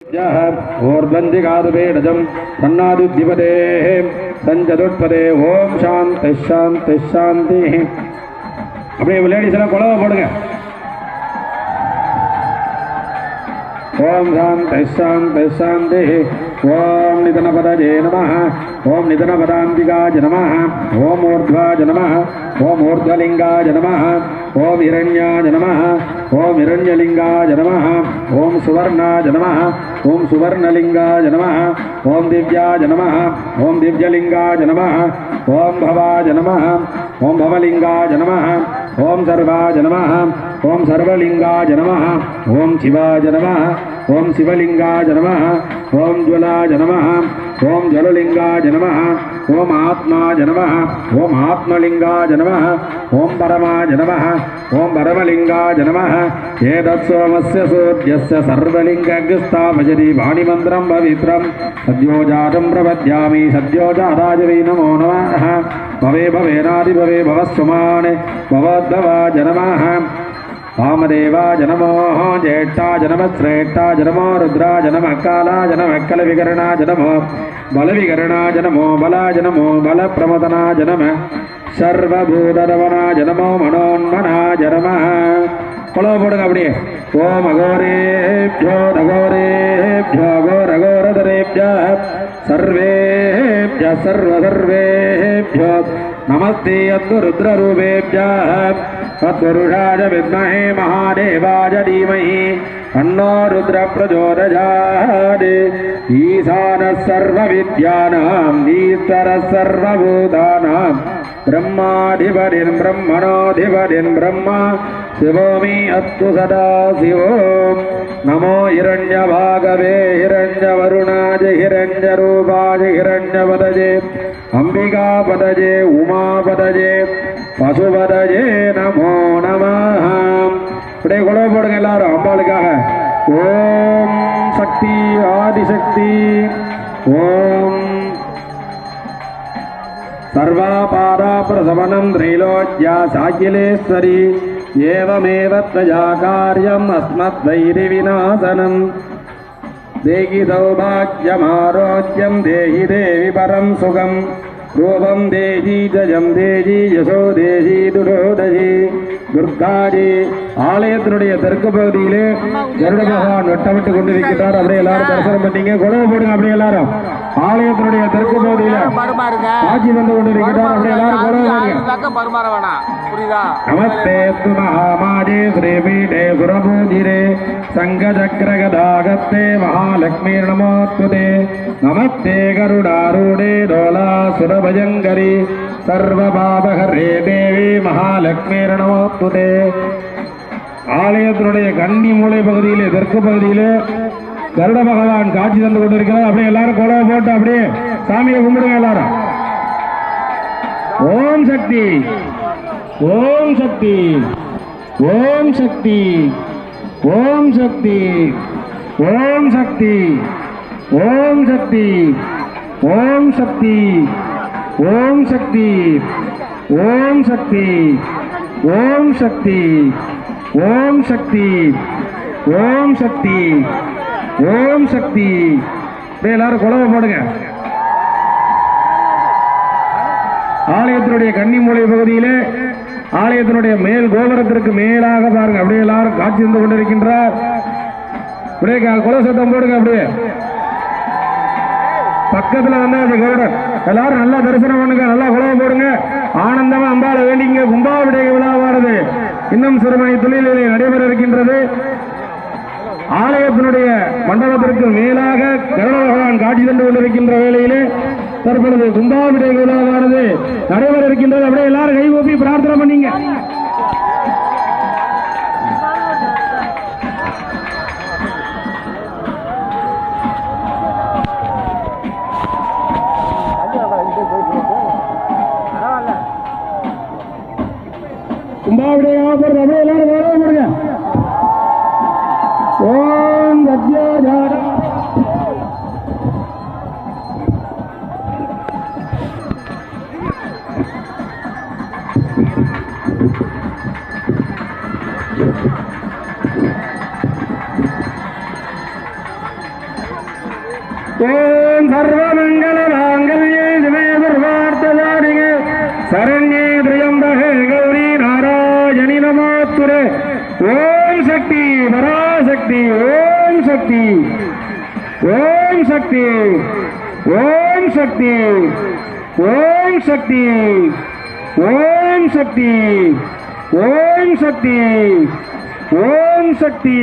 ऊर्ध्वन्दिकादुपेडजं सन्नादुद्धिपदे सञ्चतुष्पदे ओम शांति शांति शांति அப்படியே லேடிஸ் எல்லாம் கொலவை போடுங்க ओम शांति शांति शांति ओम निधनपदये नमः ओम निधनपदान्तिकाय नमः ओम ऊर्ध्वाय नमः ओम ऊर्ध्वलिंगाय नमः ओम हिरण्याय नमः ओम हिरण्यलिंगाय नमः ओम सुवर्णाय नमः ओम सुवर्णलिंगाय नमः ओम दिव्याय नमः ओम दिव्यलिंगाय नमः ओम भवाय नमः ओम भवलिंगाय नमः ओम सर्वाय नमः ओम सर्वलिंगाय नमः ओम शिवाय नमः ओम शिवलिंगाय नमः ओम ज्वलाय नमः ओम जललिंगाय नमः ओम आत्माय नमः ओम आत्मलिंगाय नमः ओम परमाय नमः ओम परमलिंगाय नमः एतत्सोमस्य सूर्यस्य सर्वलिंगग्रस्ताभजति वाणिमन्त्रं पवित्रं सद्योजातं प्रपद्यामि सद्योजाताय वै नमो नमः भवे भवेनादिभवे भवस्वमाने भवद्भवाय नमः वामदेवाय नमो ज्येष्ठाय नमः श्रेष्ठाय नमो रुद्राय नमः कालाय नमः कलविकरणाय नमो बलविकरणाय नमो बलाय नमो बलप्रमदनाय नमः सर्वभूतरवणाय नमो मनोन्मनाय नमः கொலவை போடுங்க அப்படியே ஓம் அகோரேभ्यो அகோரேभ्यो அகோரகோரதரேभ्यो सर्वेभ्यः सर्वसर्वेभ्यो नमस्ते अस्तु रुद्ररूपेभ्यः तत्पुरुषाय विद्महे महादेवाय धीमहि तन्नो रुद्रः प्रचोदयात् ईशानः सर्वविद्यानां ईश्वरः सर्वभूतानां ब्रह्माधिपतिं ब्रह्मणोऽधिपतिं ब्रह्मा शिवोऽमि अस्तु सदा शिवो नमो हिरण्यभागवे हिरण्यवरुणाय हिरण्यरूपाय हिरण्यपदये अंबिकापदये उमापदये पशुपदये नमो नमः இப்படியே கொலவை போடுங்க எல்லாரும் அம்பாளுக்காக ஓம் சக்தி ஆதிசக்தி ஓம் सर्वापादा प्रसवनं त्रैलोक्या साकिलेश्वरी एवमेव त्वया कार्यम् अस्मद्वैरिविनाशनं देहि सौभाग्यमारोग्यं देहि देवि परं सुखं रूपं देहि जयं देहि यशो देहि दुरोदहि துர்காஜி ஆலயத்தினுடைய தெற்கு பகுதியிலே கருட பகவான் வெட்டமிட்டு கொண்டிருக்கிறார். அப்படியே எல்லாரும் தரிசனம் பண்ணீங்க. கொலவை போடுங்க அப்படியே எல்லாரும். ஆலயத்தினுடைய தெற்கு பகுதியில காட்சி வந்து கொண்டிருக்கிறார். அப்படியே எல்லாரும் கொலவை போடுங்க. நமஸ்தே து மகாமாஜே ஸ்ரீபீடே சுரபூஜிரே சங்கசக்கரகதாகத்தே மகாலக்ஷ்மீ நமோஸ்துதே நமஸ்தே கருடாரூடே டோலா சுரபஜங்கரி सर्वपापहरे देवी महालक्ष्मी नमोस्तुते ஆலயத்தினுடைய கன்னி மூலை பகுதியிலே தெற்கு பகுதியிலே கருட பகவான் காட்சி தந்து கொண்டிருக்கிறார். அப்படியே எல்லாரும் கொலவை போட்டு அப்படியே சாமியை கும்பிடுங்க எல்லாரும். ஓம் சக்தி ஓம் சக்தி ஓம் சக்தி ஓம் சக்தி ஓம் சக்தி ஓம் சக்தி ஓம் சக்தி ஓம் சக்தி ஓம் சக்தி ஓம் சக்தி ஓம் சக்தி ஓம் சக்தி ஓம் சக்தி எல்லாரும் கொலவை போடுங்க. ஆலயத்தினுடைய கன்னிமூலை பகுதியிலே ஆலயத்தினுடைய மேல் கோபுரத்திற்கு மேலாக பாருங்க. அப்படியே எல்லாரும் காட்சி தந்து கொண்டிருக்கின்றார். அப்படியே கொலை சத்தம் போடுங்க. அப்படியே பக்கத்துல வந்தா அது கருடன். எல்லாரும் நல்லா தரிசனம் பண்ணுங்க, நல்லா கொலவை போடுங்க. ஆனந்தமா அம்பாளை வேண்டிங்க. கும்பாபிடை விழாவானது இன்னும் சிறுமணி தொழிலிலே நடைபெற இருக்கின்றது. ஆலயத்தினுடைய மண்டபத்திற்கு மேலாக கருட பகவான் காட்சி தந்து கொண்டிருக்கின்ற வேளையிலே தற்பொழுது கும்பாபிடை விழாவானது நடைபெற இருக்கின்றது. அப்படியே எல்லாரும் கைகூப்பி பிரார்த்தனை பண்ணீங்க. கும்பாபிடையாக போறது அப்படியே எல்லாரும் வரவே போடுங்க. ஓம் சத்யோஜார ஓம் சர்வமங்கல மாங்கல்யே சிவே சர்வார்த்தசாரிகே சரண்யே திரியம்பகே கௌரி நாராயணி நமோஸ்துதே. ஓம் சக்தி பராசக்தி ஓம் சக்தி ஓம் சக்தி ஓம் சக்தி ஓம் சக்தி ஓம் சக்தி ஓம் சக்தி ஓம் சக்தி